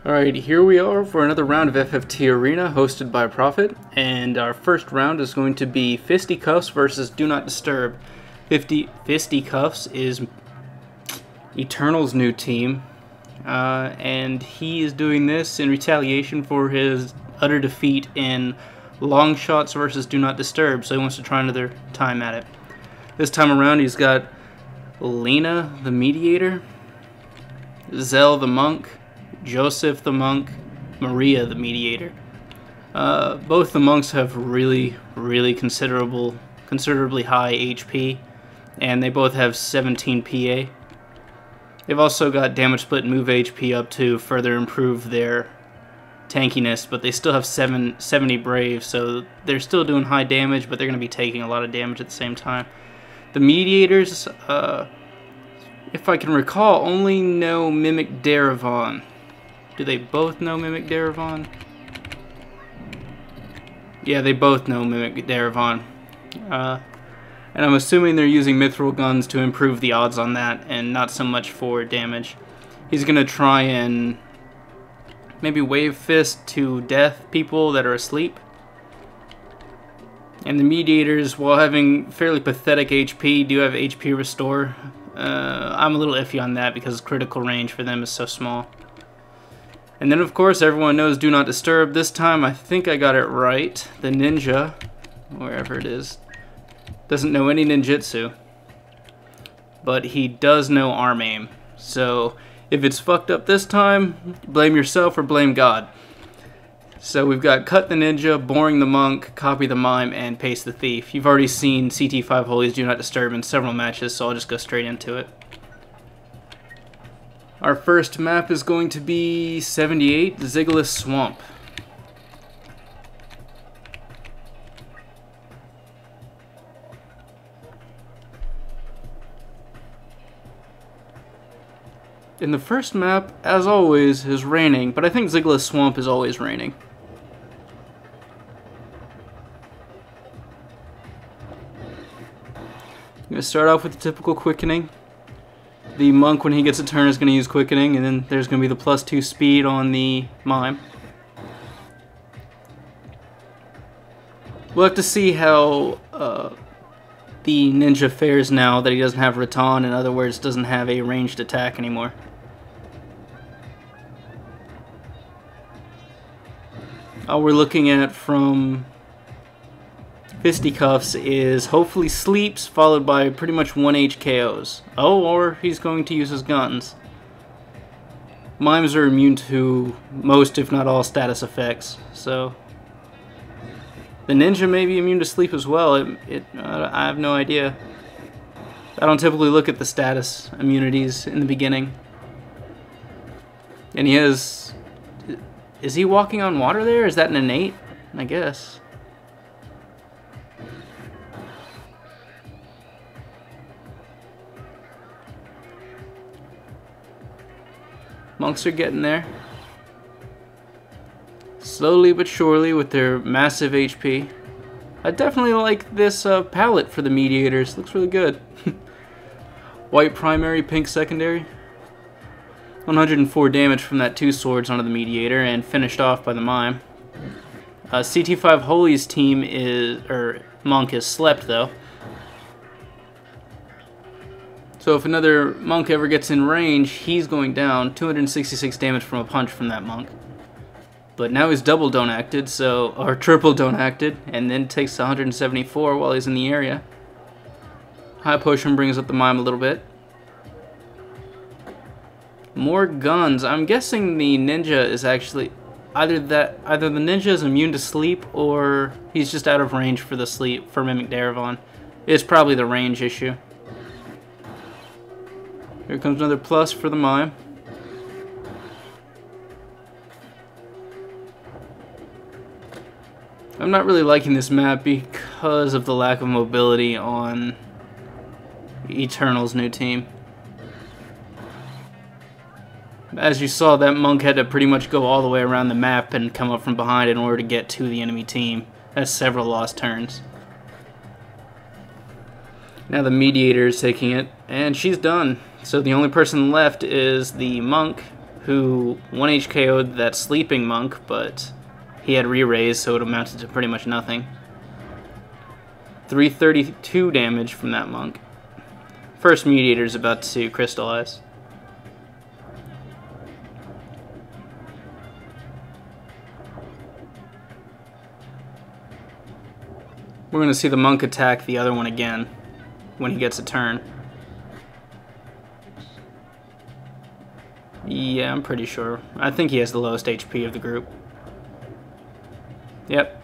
Alright, here we are for another round of FFT Arena hosted by Prophet, and our first round is going to be Fisticuffs versus Do Not Disturb. Fisticuffs is Eternal's new team, and he is doing this in retaliation for his utter defeat in Long Shots versus Do Not Disturb, so he wants to try another time at it. This time around he's got Lena the Mediator, Zell the Monk, Joseph the Monk, Maria the Mediator. Both the monks have really considerably high HP, and they both have 17 PA. They've also got damage split and move HP up to further improve their tankiness, but they still have 70 brave, so they're still doing high damage, but they're going to be taking a lot of damage at the same time. The Mediators, if I can recall, only know Mimic Darivon. Do they both know Mimic Darivon? Yeah, they both know Mimic Darivon. And I'm assuming they're using mithril guns to improve the odds on that, and not so much for damage. He's going to try and maybe wave fist to death people that are asleep. And the Mediators, while having fairly pathetic HP, do have HP restore. I'm a little iffy on that because critical range for them is so small. And then, of course, everyone knows Do Not Disturb. This time, I think I got it right. The ninja, wherever it is, doesn't know any ninjutsu. But he does know arm aim. So, if it's fucked up this time, blame yourself or blame God. So we've got Cut the Ninja, Boring the Monk, Copy the Mime, and Paste the Thief. You've already seen CT5Holy's Do Not Disturb in several matches, so I'll just go straight into it. Our first map is going to be 78, Zigolis Swamp. In the first map, as always, is raining, but I think Zigolis Swamp is always raining. I'm going to start off with the typical quickening. The monk, when he gets a turn, is going to use quickening, and then there's going to be the +2 speed on the mime. We'll have to see how the ninja fares now that he doesn't have Rattan, in other words, doesn't have a ranged attack anymore. All we're looking at from Fisticuffs is hopefully sleeps, followed by pretty much 1H KOs. Oh, or he's going to use his guns. Mimes are immune to most, if not all, status effects, so the ninja may be immune to sleep as well. I have no idea. I don't typically look at the status immunities in the beginning. And he has... Is he walking on water there? Is that an innate? I guess. Monks are getting there. Slowly but surely with their massive HP. I definitely like this palette for the Mediators. Looks really good. White primary, pink secondary. 104 damage from that 2 swords onto the Mediator, and finished off by the mime. CT5Holy's team is, monk is slept though. So if another monk ever gets in range, he's going down. 266 damage from a punch from that monk. But now he's double don't acted, so, or triple don't acted, and then takes 174 while he's in the area. High potion brings up the mime a little bit. More guns. I'm guessing the ninja is actually either the ninja is immune to sleep, or he's just out of range for the sleep for Mimic Darivon. It's probably the range issue. Here comes another plus for the mime. I'm not really liking this map because of the lack of mobility on Eternal's new team. As you saw, that monk had to pretty much go all the way around the map and come up from behind in order to get to the enemy team. That's several lost turns. Now the Mediator is taking it, and she's done. So the only person left is the monk, who 1 HKO'd that sleeping monk, but he had re-raise, so it amounted to pretty much nothing. 332 damage from that monk. First Mediator's about to crystallize. We're going to see the monk attack the other one again when he gets a turn. Yeah, I'm pretty sure. I think he has the lowest HP of the group. Yep.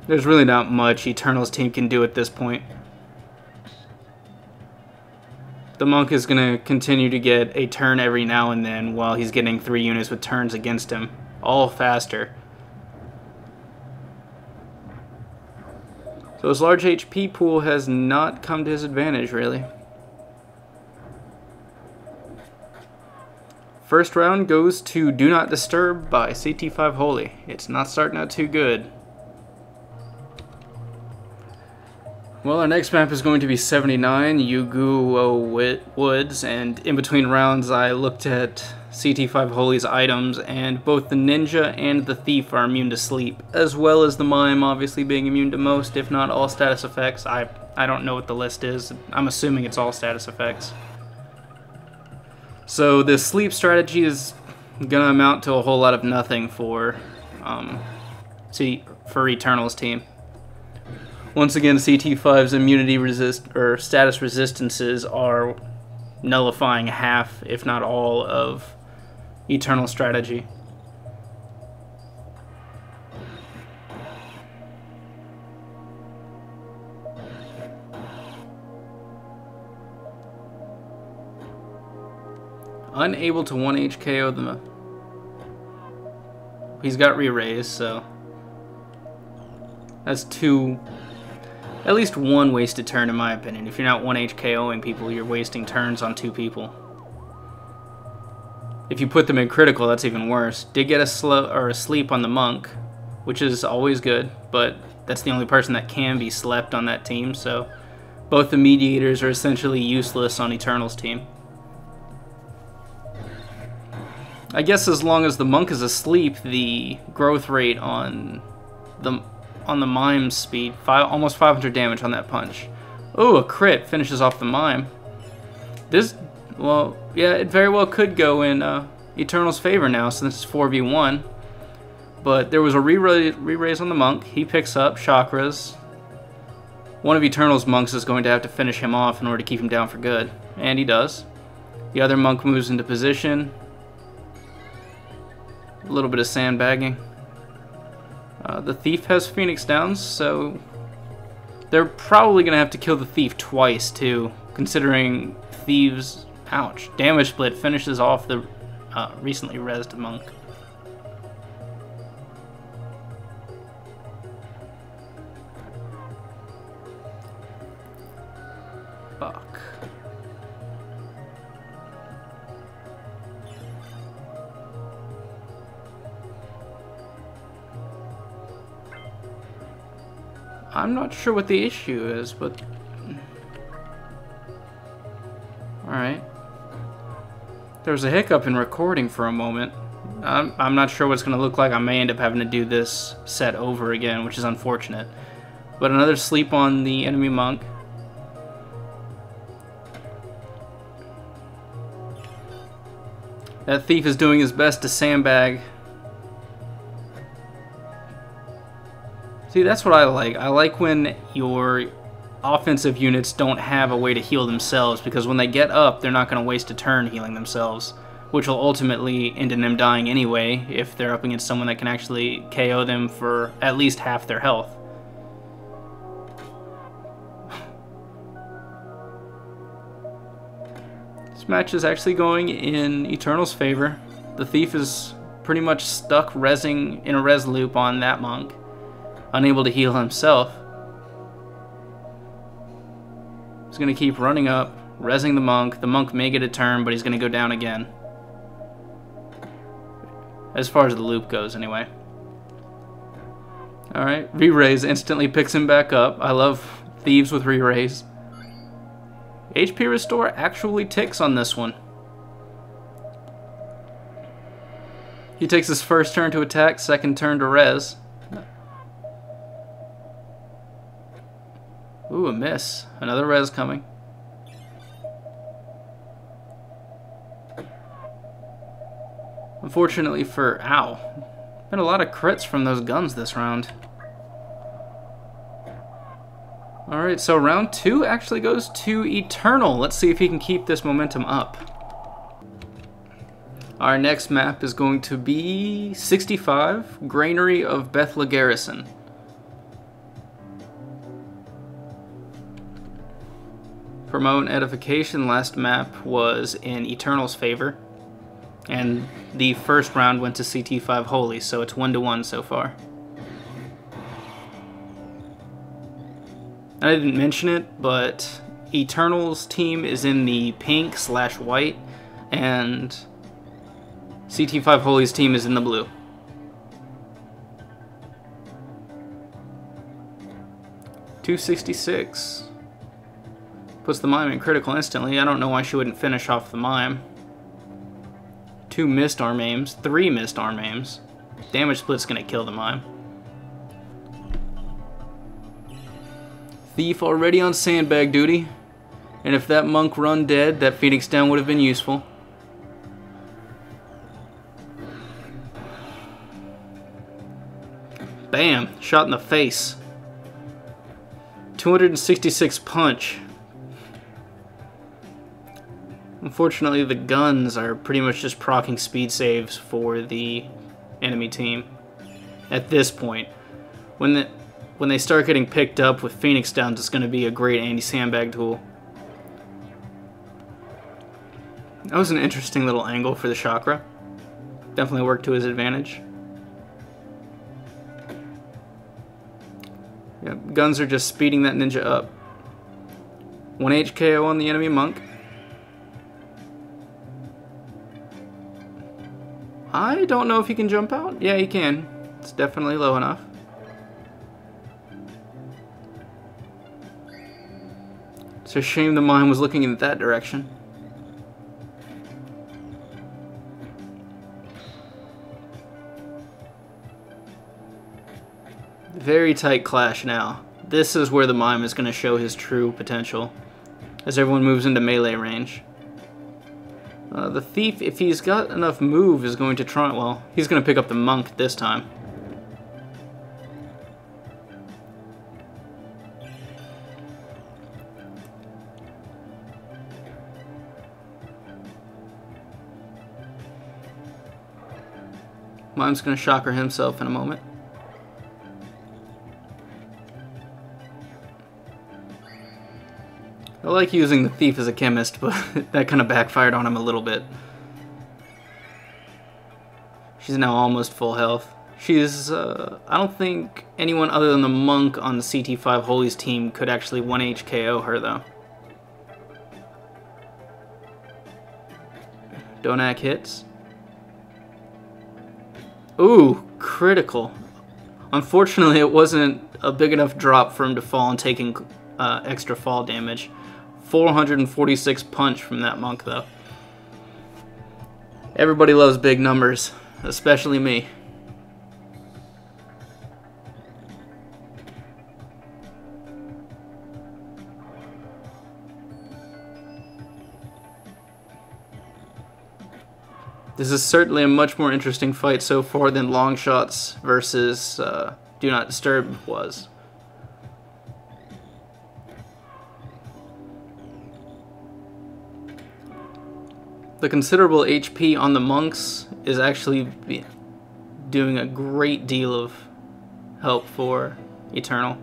There's really not much Eternal's team can do at this point. The monk is going to continue to get a turn every now and then while he's getting 3 units with turns against him. All faster. So his large HP pool has not come to his advantage, really. First round goes to Do Not Disturb by CT5Holy. It's not starting out too good. Well, our next map is going to be 79, Yuguo Woods, and in between rounds I looked at CT5Holy's items, and both the Ninja and the Thief are immune to sleep, as well as the Mime obviously being immune to most, if not all, status effects. I don't know what the list is. I'm assuming it's all status effects. So the sleep strategy is going to amount to a whole lot of nothing for Eternal's team. Once again, CT5's immunity status resistances are nullifying half, if not all, of Eternal's strategy. Unable to 1 HKO them. He's got re-raise, so that's at least one wasted turn in my opinion. If you're not 1 HKOing people, you're wasting turns on 2 people. If you put them in critical, that's even worse. Did get a sleep on the monk, which is always good, but that's the only person that can be slept on that team, so both the mediators are essentially useless on Eternal's team. I guess as long as the monk is asleep, the growth rate on the mime's speed, almost 500 damage on that punch. Oh, a crit finishes off the mime. Well, yeah, it very well could go in Eternal's favor now since it's 4v1. But there was a re-raise on the monk. He picks up chakras. One of Eternal's monks is going to have to finish him off in order to keep him down for good. And he does. The other monk moves into position. A little bit of sandbagging. The thief has Phoenix Downs, so they're probably going to have to kill the thief twice too, considering thieves... Ouch. Damage split finishes off the recently rezzed monk. Fuck. I'm not sure what the issue is, but... Alright. There was a hiccup in recording for a moment. I'm not sure what it's going to look like. I may end up having to do this set over again, which is unfortunate. But another sleep on the enemy monk. That thief is doing his best to sandbag. See, that's what I like. I like when your offensive units don't have a way to heal themselves, because when they get up, they're not going to waste a turn healing themselves, which will ultimately end in them dying anyway if they're up against someone that can actually KO them for at least half their health. This match is actually going in Eternal's favor. The thief is pretty much stuck rezzing in a res loop on that monk, unable to heal himself. He's going to keep running up, rezzing the monk. The monk may get a turn, but he's going to go down again. As far as the loop goes, anyway. Alright, re-raise instantly picks him back up. I love thieves with re-raise. HP restore actually ticks on this one. He takes his first turn to attack, second turn to res. Ooh, a miss. Another res coming. Unfortunately for... Ow. Been a lot of crits from those guns this round. Alright, so round 2 actually goes to Eternal. Let's see if he can keep this momentum up. Our next map is going to be 65, Granary of Bethla Garrison. For my own edification, last map was in Eternal's favor, and the first round went to CT5Holy, so it's 1-1 so far. I didn't mention it, but Eternal's team is in the pink/white, and CT5Holy's team is in the blue. .266. Puts the mime in critical instantly. I don't know why she wouldn't finish off the mime. 2 missed arm aims, 3 missed arm aims. Damage split's gonna kill the mime. Thief already on sandbag duty. And if that monk run dead, that Phoenix down would have been useful. Bam! Shot in the face. 266 punch. Unfortunately, the guns are pretty much just proccing speed saves for the enemy team. At this point, when they start getting picked up with Phoenix downs, it's going to be a great anti-sandbag tool. That was an interesting little angle for the chakra. Definitely worked to his advantage. Yep, guns are just speeding that ninja up. 1 HKO on the enemy monk. I don't know if he can jump out. Yeah, he can. It's definitely low enough. It's a shame the mime was looking in that direction. Very tight clash now. This is where the mime is going to show his true potential, as everyone moves into melee range. The thief, if he's got enough move, is going to try... Well, he's going to pick up the monk this time. Mime's going to shocker himself in a moment. I like using the thief as a chemist, but that kind of backfired on him a little bit. She's now almost full health. She's, I don't think anyone other than the monk on the CT5Holy's team could actually 1 HKO her, though. Donak hits. Ooh, critical. Unfortunately, it wasn't a big enough drop for him to fall and taking extra fall damage. 446 punch from that monk, though. Everybody loves big numbers, especially me. This is certainly a much more interesting fight so far than Long Shots versus Do Not Disturb was. The considerable HP on the monks is actually doing a great deal of help for Eternal.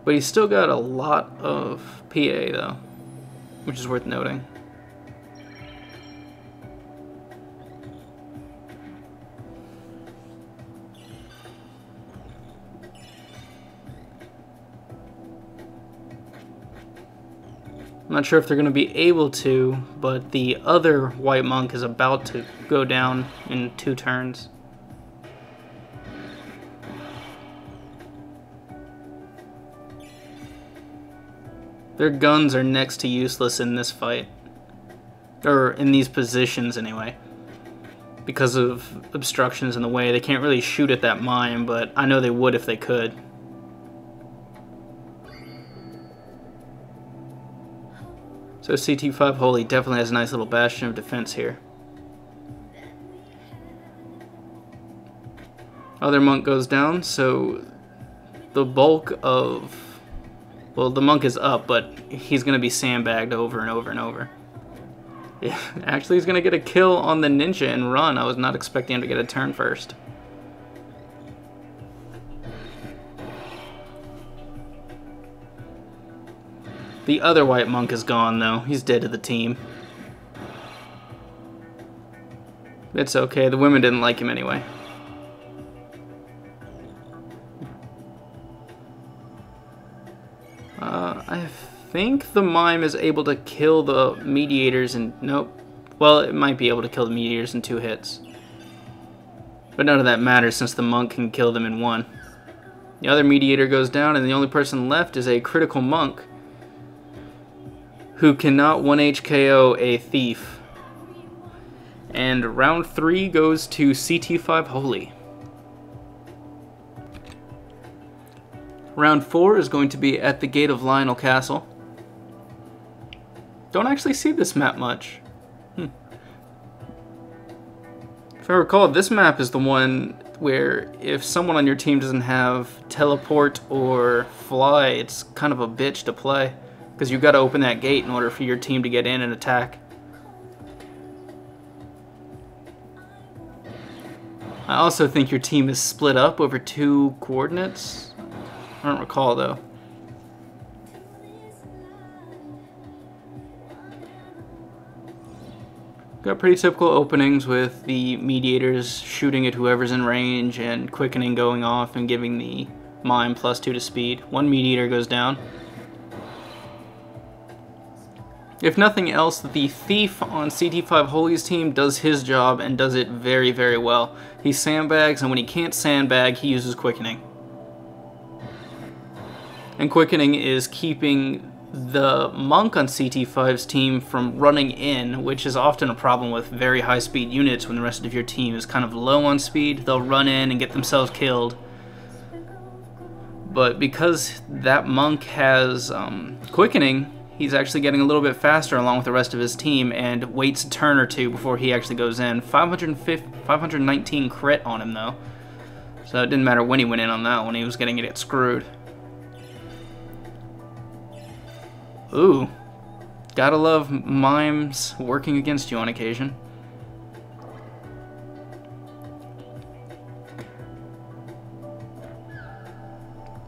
But he's still got a lot of PA though, which is worth noting. I'm not sure if they're going to be able to, but the other white monk is about to go down in 2 turns. Their guns are next to useless in this fight. Or in these positions, anyway. Because of obstructions in the way. They can't really shoot at that mine, but I know they would if they could. So CT5Holy definitely has a nice little bastion of defense here. Other monk goes down, so the bulk of... Well, the monk is up, but he's going to be sandbagged over and over and over. Yeah, actually, he's going to get a kill on the ninja and run. I was not expecting him to get a turn first. The other white monk is gone, though. He's dead to the team. It's okay. The women didn't like him anyway. I think the mime is able to kill the mediators and... Nope. Well, it might be able to kill the mediators in 2 hits. But none of that matters since the monk can kill them in 1. The other mediator goes down, and the only person left is a critical monk who cannot 1H KO a thief. And round 3 goes to CT5Holy. Round 4 is going to be at the gate of Lionel Castle. Don't actually see this map much. If I recall, this map is the one where if someone on your team doesn't have teleport or fly, it's kind of a bitch to play. Because you've got to open that gate in order for your team to get in and attack. I also think your team is split up over 2 coordinates. I don't recall, though. Got pretty typical openings with the mediators shooting at whoever's in range and quickening going off and giving the mime +2 to speed. 1 mediator goes down. If nothing else, the thief on CT5Holy's team does his job and does it very, very well. He sandbags, and when he can't sandbag, he uses quickening. And quickening is keeping the monk on CT5's team from running in, which is often a problem with very high speed units when the rest of your team is kind of low on speed. They'll run in and get themselves killed. But because that monk has quickening, he's actually getting a little bit faster along with the rest of his team and waits a turn or 2 before he actually goes in. 519 crit on him, though. So it didn't matter when he went in on that one, he was getting it screwed. Ooh. Gotta love mimes working against you on occasion.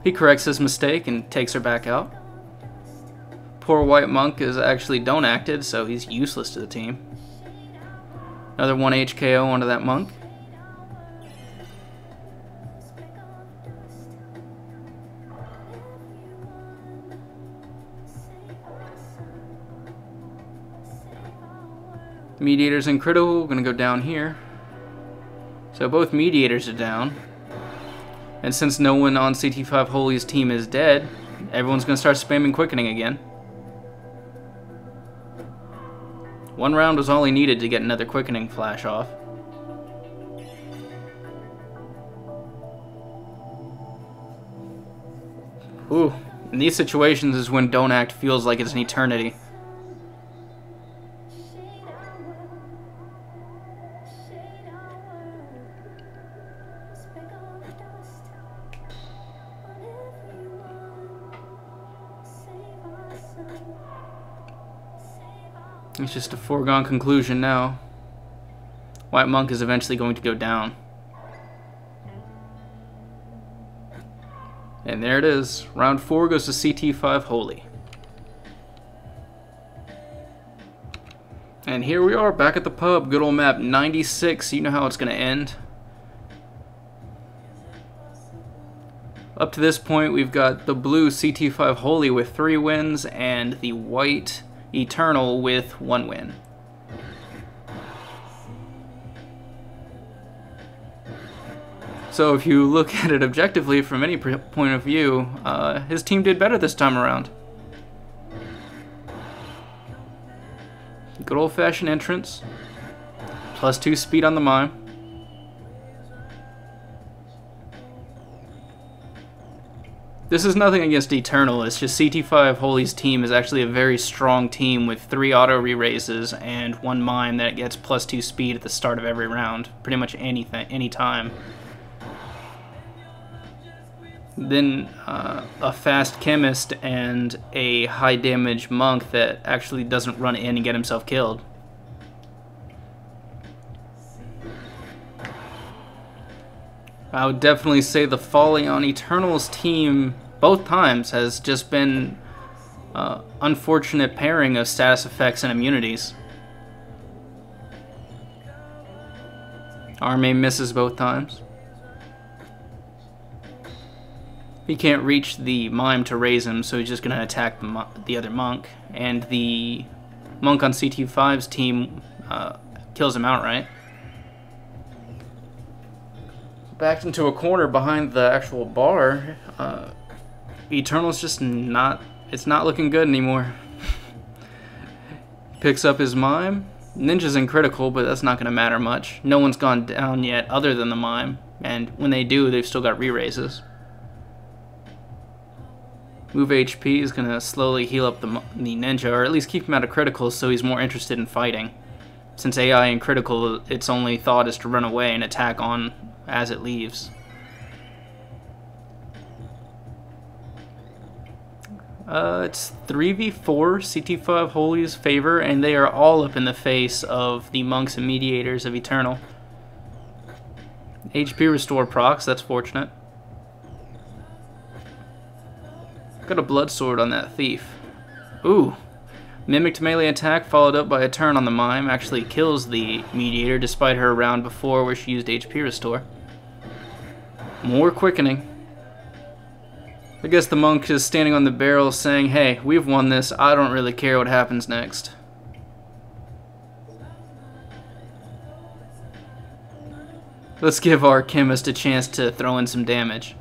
He corrects his mistake and takes her back out. Poor white monk is actually don't acted, so he's useless to the team. Another 1H KO onto that monk. Mediators and critical, gonna go down here. So both mediators are down. And since no one on CT5Holy's team is dead, everyone's gonna start spamming quickening again. 1 round was all he needed to get another quickening flash off. Ooh, in these situations is when don't act feels like it's an eternity. It's just a foregone conclusion now. White monk is eventually going to go down. And there it is. Round 4 goes to CT5Holy. And here we are back at the pub. Good old map 96. You know how it's going to end. Up to this point, we've got the blue CT5Holy with 3 wins and the white Eternal with 1 win. So if you look at it objectively from any point of view, his team did better this time around. Good old-fashioned entrance. +2 speed on the mime. This is nothing against Eternal, it's just CT5Holy's team is actually a very strong team with 3 auto re-raises and 1 mime that gets +2 speed at the start of every round. Pretty much any time. Then a fast chemist and a high damage monk that actually doesn't run in and get himself killed. I would definitely say the folly on Eternal's team both times has just been unfortunate pairing of status effects and immunities. Arme misses both times. He can't reach the mime to raise him, so he's just going to attack the other monk. And the monk on CT5's team kills him outright. Backed into a corner behind the actual bar. Eternal's just not... It's not looking good anymore. Picks up his mime. Ninja's in critical, but that's not going to matter much. No one's gone down yet other than the mime. And when they do, they've still got re-raises. Move HP is going to slowly heal up the ninja, or at least keep him out of critical so he's more interested in fighting. Since AI in critical, its only thought is to run away and attack on as it leaves. It's 3v4 CT5Holy's favor, and they are all up in the face of the monks and mediators of Eternal. HP restore procs, that's fortunate. Got a blood sword on that thief. Ooh. Mimicked melee attack followed up by a turn on the mime actually kills the mediator despite her round before where she used HP restore. More quickening. I guess the monk is standing on the barrel saying, hey, we've won this, I don't really care what happens next. Let's give our chemist a chance to throw in some damage.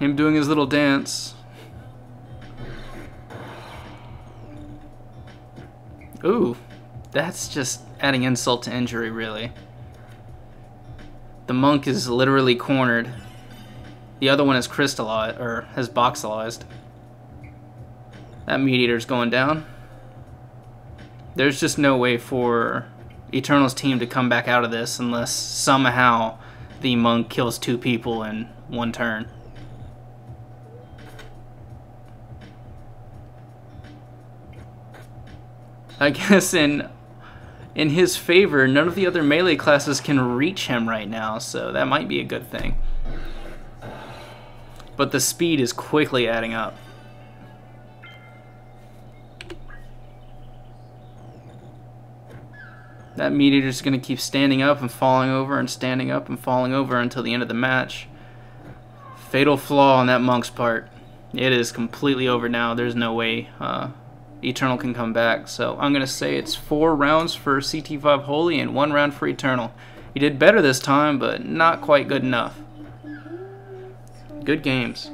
Him doing his little dance. Ooh, that's just adding insult to injury, really. The monk is literally cornered. The other one is crystallized, or has boxalized. That mediator's going down. There's just no way for Eternal's team to come back out of this unless somehow the monk kills 2 people in 1 turn. I guess in his favor, none of the other melee classes can reach him right now, so that might be a good thing. But the speed is quickly adding up. That mediator's going to keep standing up and falling over and standing up and falling over until the end of the match. Fatal flaw on that monk's part. It is completely over now. There's no way Eternal can come back. So I'm going to say it's 4 rounds for CT5Holy and 1 round for Eternal. He did better this time, but not quite good enough. Good games.